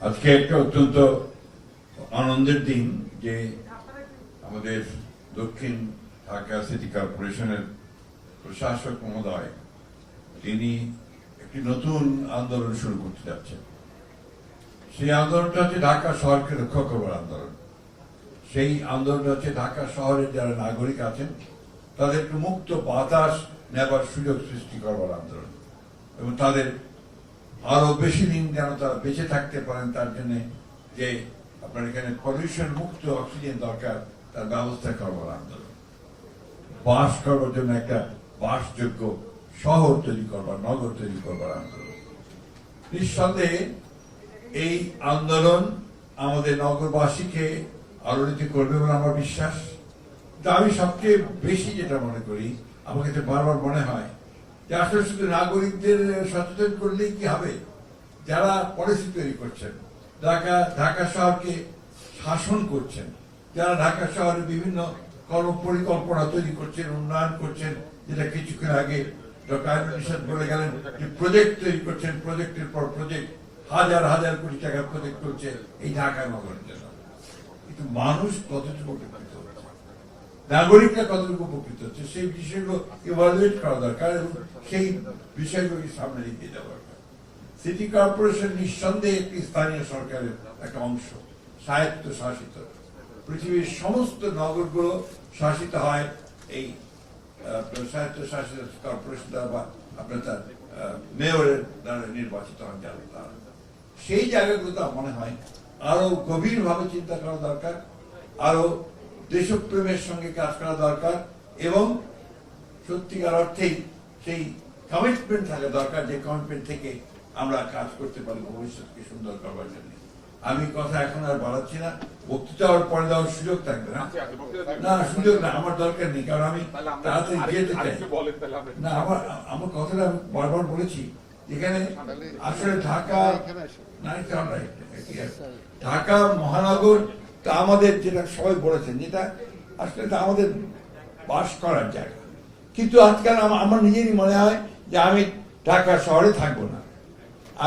আজকে একটা অত্যন্ত আনন্দের দিন যে আমাদের দক্ষিণ ঢাকা সিটি কর্পোরেশনের প্রশাসক মহোদয় তিনি একটি নতুন আন্দোলন শুরু করতে যাচ্ছেন। সেই আন্দোলনটা হচ্ছে ঢাকা শহরকে রক্ষা করবার আন্দোলন। সেই আন্দোলনটা হচ্ছে ঢাকা শহরের যারা নাগরিক আছেন তাদের একটু মুক্ত বাতাস নেবার সুযোগ সৃষ্টি করবার আন্দোলন এবং তাদের আরো বেশি দিন যেন তারা বেঁচে থাকতে পারেন তার জন্য যে আপনার এখানে পলিউশন মুক্ত অক্সিজেন দরকার তার ব্যবস্থা করবার আন্দোলন। বাস করবার জন্য একটা বাসযোগ্য শহর তৈরি করবার, নগর তৈরি করবার আন্দোলন। নিঃসন্দেহে এই আন্দোলন আমাদের নগরবাসীকে আলোড়িত করবে বলে আমার বিশ্বাস। আমি সবচেয়ে বেশি যেটা মনে করি, আমার কাছে বারবার মনে হয় যে আসলে শুধু নাগরিকদের সচেতন করলেই কি হবে? যারা পলিসি তৈরি করছেন, ঢাকা শহরকে শাসন করছেন, যারা ঢাকা শহরে বিভিন্ন কর্মপরিকল্পনা তৈরি করছেন, উন্নয়ন করছেন, যেটা কিছুক্ষণ আগে ডক্টর আইনুল নিশাত বলে গেলেন যে প্রজেক্ট তৈরি করছেন, প্রজেক্টের পর প্রজেক্ট, হাজার হাজার কোটি টাকার প্রজেক্ট করছে এই ঢাকা নগরের জন্য। কিন্তু মানুষ কতটুকু উপকৃত হচ্ছে, নাগরিকরা কতটুকু উপকৃত হচ্ছে, সেই বিষয়গুলো ইভালুয়েট করা দরকার এবং সেই বিষয়গুলোকে সামনে এগিয়ে যাওয়া দরকার। সিটি কর্পোরেশন নিঃসন্দেহে একটি স্থানীয় সরকারের একটা অংশ, স্বায়ত্ত শাসিত। পৃথিবীর সমস্ত নগরগুলো শাসিত হয় এই স্বায়ত্ত শাসিত কর্পোরেশন দ্বারা বা আপনার তার মেয়রের দ্বারা নির্বাচিত হন যারা। সেই জায়গাগুলোতে মনে হয় আরো গভীরভাবে চিন্তা করা দরকার, আরো দেশপ্রেমের সঙ্গে কাজ করা দরকার এবং সত্যিকার অর্থেই সেই কমিটমেন্ট থাকা দরকার, যে কমিটমেন্ট থেকে আমরা কাজ করতে পারি ভবিষ্যৎকে সুন্দর করবার জন্য। আমি কথা এখন আর বাড়াচ্ছি না, বক্তৃতা আর পরে দেওয়ার সুযোগ থাকবে না। না, সুযোগ না, আমার দরকার নেই, কারণ আমি তাড়াতাড়ি যেতে চাই না। আমার কথাটা আমি বারবার বলেছি, যেখানে আসলে ঢাকা মহানগর তা আমাদের, যেটা সবাই বলেছেন, যেটা আসলে আমাদের বাস করার জায়গা। কিন্তু আজকাল আমার নিজেরই মনে হয় যে আমি ঢাকা শহরে থাকবো না,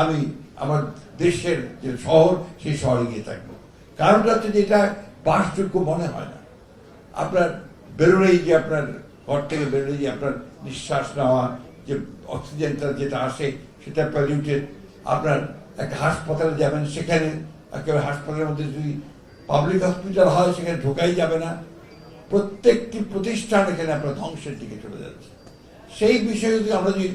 আমি আমার দেশের যে শহর সেই শহরে গিয়ে থাকবো। কারণটা হচ্ছে যে এটা বাসযোগ্য মনে হয় না। আপনার বেরোলেই যে আপনার ঘর থেকে বেরোলেই যে আপনার নিঃশ্বাস নেওয়া যে অক্সিজেনটা যেটা আসে সেটা পলিউটেড। আপনার একটা হাসপাতালে যাবেন, সেখানে একেবারে হাসপাতালের মধ্যে যদি পাবলিক হসপিটাল হয় সেখানে ঢোকাই যাবে না। প্রত্যেকটি প্রতিষ্ঠান এখানে আপনার ধ্বংসের দিকে চলে যাচ্ছে। সেই বিষয়ে যদি আমরা যদি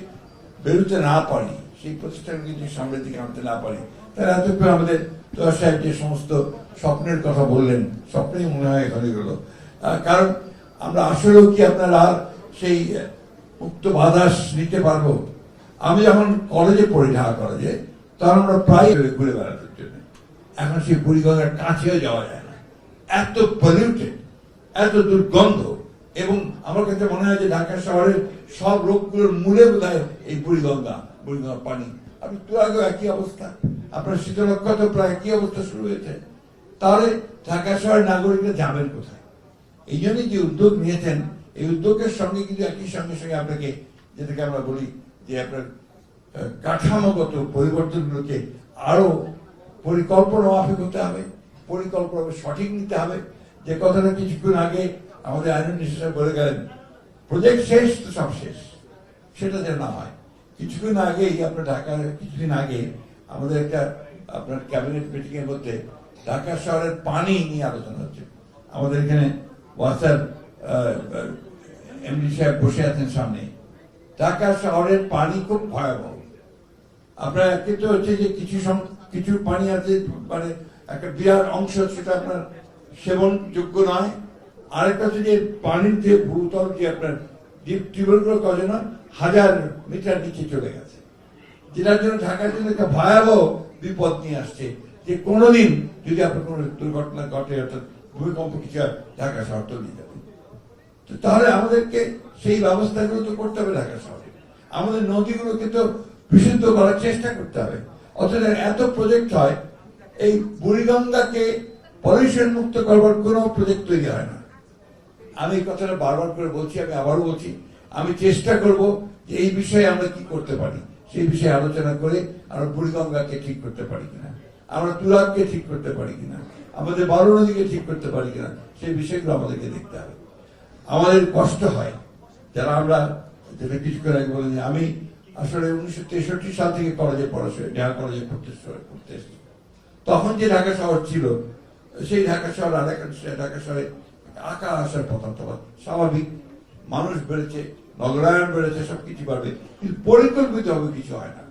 বেরোতে না পারি, সেই প্রতিষ্ঠানকে যদি সামনের দিকে আনতে না পারি, তাহলে এতক্ষণ আমাদের তোয়ার সাহেব যে সমস্ত স্বপ্নের কথা বললেন, স্বপ্নেই মনে হয় এখানে গেল। কারণ আমরা আসলেও কি আপনারা সেই মুক্ত বাতাস নিতে পারবো? আমি যখন কলেজে পড়ি, ঢাকা কলেজে, তখন আমরা প্রায় ঘুরে বেড়ানোর জন্য, এখন সেই বুড়িগঙ্গার কাছেও যাওয়া যায় না, এত পলিউটেড, এত দুর্গন্ধ। এবং আমার কাছে মনে হয় যে ঢাকা শহরের সব রোগগুলোর মূলে বোধহয় এই বুড়িগঙ্গার পানি। আপনি তো আগেও একই অবস্থা, আপনার শীতলক্ষা তো প্রায় একই অবস্থা শুরু হয়েছে। তাহলে ঢাকা শহরের নাগরিকরা যাবেন কোথায়? এই জন্যই যে উদ্যোগ নিয়েছেন, এই উদ্যোগের সঙ্গে কিন্তু একই সঙ্গে সঙ্গে আপনাকে, যেটাকে আমরা বলি যে আপনার কাঠামোগত পরিবর্তনগুলোকে আরো পরিকল্পনা মাফিক হতে হবে, পরিকল্পনা সঠিক নিতে হবে। যে কথাটা কিছুক্ষণ আগে আমাদের আইনুল নিশাত বলে গেলেন, প্রজেক্ট শেষ তো সব শেষ, সেটা যেন না হয়। কিছুদিন আগেই আপনার কিছুদিন আগে আমাদের একটা আপনার ক্যাবিনেট মিটিং এর মধ্যে ঢাকা শহরের পানি নিয়ে আলোচনা হচ্ছে। আমাদের এখানে ওয়াসার এমডি সাহেব বসে আছেন সামনে। ঢাকা শহরের পানি খুব ভয়াবহ। আপনার কিন্তু হচ্ছে যে কিছু পানি আছে, মানে একটা বিরাট অংশ সেটা আপনার সেবনযোগ্য নয়। আরেকটা হচ্ছে যে পানির যে ভূতল যে আপনার ডিপ টিউবওয়েলগুলো কজন 1000 মিটার নিচে চলে গেছে, যেটার জন্য ঢাকার জন্য একটা ভয়াবহ বিপদ নিয়ে আসছে। যে কোনোদিন যদি আপনার কোনো দুর্ঘটনা ঘটে, অর্থাৎ ভূমিকম্প কিছু, ঢাকা শহর তলিয়ে যাবে। তো তাহলে আমাদেরকে সেই ব্যবস্থাগুলো তো করতে হবে ঢাকা শহরে। আমাদের নদীগুলোকে তো বিশুদ্ধ করার চেষ্টা করতে হবে। অথচ এত প্রজেক্ট হয়, এই বুড়িগঙ্গাকে পলিউশন মুক্ত করবার কোনো প্রজেক্ট তৈরি হয় না। আমি এই কথাটা বারবার করে বলছি, আমি আবারও বলছি, আমি চেষ্টা করব যে এই বিষয়ে আমরা কি করতে পারি, সেই বিষয়ে আলোচনা করে আমরা বুড়িগঙ্গাকে ঠিক করতে পারি কিনা। আমরা তুরাগকে ঠিক করতে পারি কিনা, আমাদের বড় নদীকে ঠিক করতে পারি কিনা, সেই বিষয়গুলো আমাদেরকে দেখতে হবে। আমাদের কষ্ট হয় যারা আমরা, যেটা কিছুক্ষণ আগে বলে যে আমি আসলে 1963 সাল থেকে কলেজে পড়াশোনা, ঢাকা কলেজে পড়তে এসেছি। তখন যে ঢাকা শহর ছিল, সেই ঢাকা শহর আর ঢাকা শহরে আকার আসার পথা স্বাভাবিক। মানুষ বেড়েছে, নগরায়ন বেড়েছে, সবকিছু বাড়বে, কিন্তু পরিকল্পিত হবে কিছু হয় না।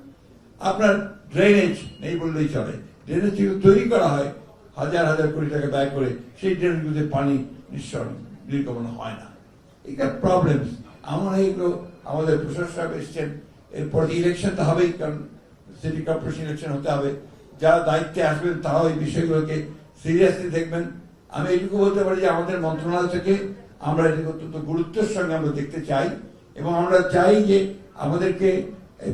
আপনার ড্রেনেজ নেই বললেই চলে। ড্রেনেজ তৈরি করা হয় হাজার হাজার কোটি টাকা ব্যয় করে, সেই ড্রেনেজগুলোতে পানি নির্গমন হয় না। এটা প্রবলেমস। আমরা এগুলো, আমাদের প্রশাসক সাহেব এসছেন, এরপর ইলেকশন তো হবেই, কারণ সিটি কর্পোরেশন ইলেকশন হতে হবে। যারা দায়িত্বে আসবেন তারাও এই বিষয়গুলোকে সিরিয়াসলি দেখবেন। আমি এইটুকু বলতে পারি যে আমাদের মন্ত্রণালয় থেকে আমরা এটাকে অত্যন্ত গুরুত্বের সঙ্গে আমরা দেখতে চাই, এবং আমরা চাই যে আমাদেরকে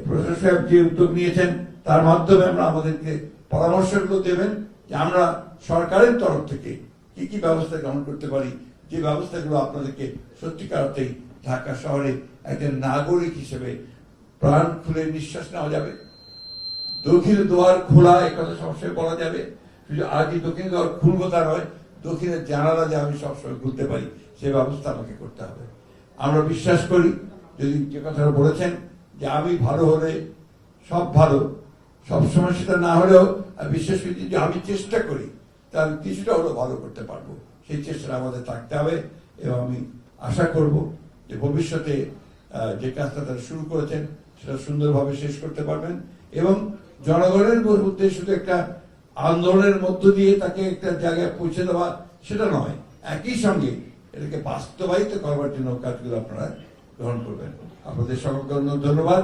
প্রশাসক সাহেব যে উদ্যোগ নিয়েছেন তার মাধ্যমে আমরা আমাদেরকে পরামর্শগুলো দেবেন যে আমরা সরকারের তরফ থেকে কি কি ব্যবস্থা গ্রহণ করতে পারি, যে ব্যবস্থাগুলো আপনাদেরকে সত্যিকার অর্থেই ঢাকা শহরে একজন নাগরিক হিসেবে প্রাণ খুলে নিঃশ্বাস নেওয়া যাবে। দক্ষিণে দুয়ার খোলা, এই কথা সবসময় বলা যাবে, শুধু আজই দক্ষিণে দুয়ার খুলবো তা নয়, দক্ষিণের জানালা যে আমি সবসময় খুলতে পারি, সে ব্যবস্থা আমাকে করতে হবে। আমরা বিশ্বাস করি, যদি যে কথাটা বলেছেন যে আমি ভালো হলে সব ভালো, সবসময় সেটা না হলেও বিশ্বাস করি যে আমি চেষ্টা করি তাহলে কিছুটা হলেও ভালো করতে পারবো। সেই চেষ্টা আমাদের থাকতে হবে, এবং আমি আশা করব যে ভবিষ্যতে যে কাজটা তারা শুরু করেছেন সেটা সুন্দরভাবে শেষ করতে পারবেন, এবং জনগণের মধ্যে শুধু একটা আন্দোলনের মধ্য দিয়ে তাকে একটা জায়গায় পৌঁছে দেওয়া সেটা নয়, একই সঙ্গে এটাকে বাস্তবায়িত করবার জন্য কাজগুলো আপনারা গ্রহণ করবেন। আপনাদের সকলকে ধন্যবাদ।